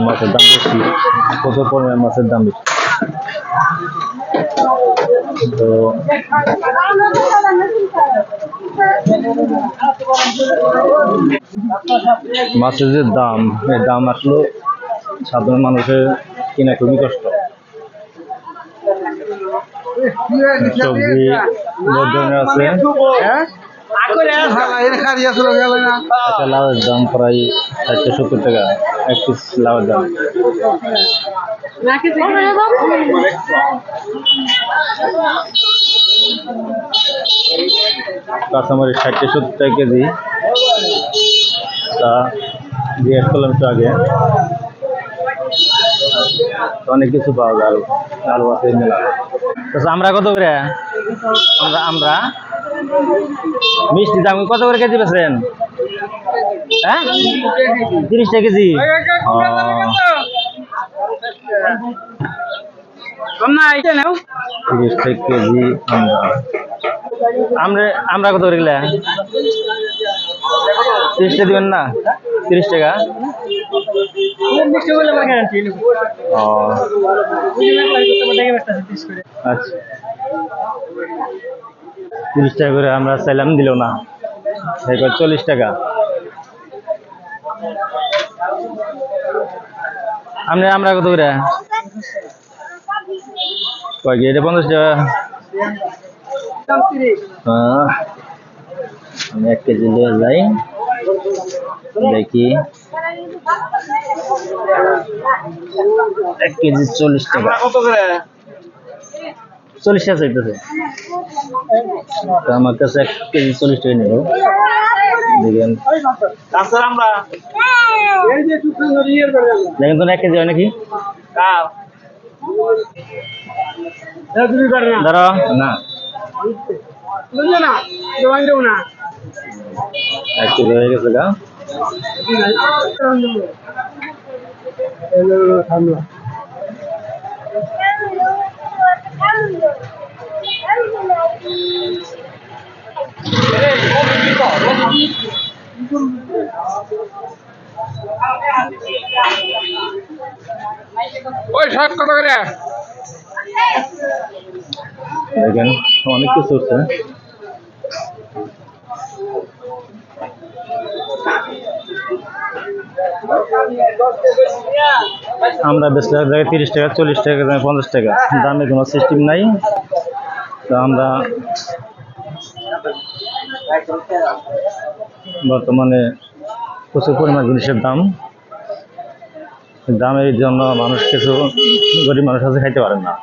মাছের দাম বেশি, প্রচুর পরিমাণে মাছের দাম বেশি। তো মাছের যে দাম, এই দাম আসলে সাধারণ মানুষের কিনা খুবই কষ্ট। সবজি বহুত ধরনের আছে। একটা লাউয়ের দাম প্রায় 470 টাকা, এক পিস লাউয়ের দাম। কাঁচামরিচ 60-70 টাকা কেজি, তা জিজ্ঞেস করলাম একটু আগে। অনেক কিছু পাওয়া যায়, আলু আছে মেলা। আমরা কত করে? আমরা মিষ্টি দাম কত করে কেজি বেছেন? হ্যাঁ, 30 টাকা কেজি। 30 টাকা কেজি। আমরা কত করে গেলে? 30 টাকা দিবেন না? 30 টাকা। আচ্ছা, 30 টাকা করে আমরা চাইলাম, দিল না। 40 টাকা। আমরা কত করে? এটা 50 টাকা। আমি 1 কেজি নিয়ে যাই, দেখি 1 কেজি 40 টাকা। 40 টাকা চাইতেছে। আমার কাছে 1 কেজি 40 টাকা নেব। দেখেন দেখেন তো 1 কেজি হয় নাকি? ধরো না, 1 কেজি হয়ে গেছে গা। দেখেন অনেক কিছু হচ্ছে। আমরা বেশি জায়গায় 30 টাকা, 40 টাকা, 50 টাকা দামে কোনো সিস্টেম নাই। তো আমরা বর্তমানে প্রচুর পরিমাণ জিনিসের দামের জন্য মানুষ, কিছু গরিব মানুষ আছে খাইতে পারেন না।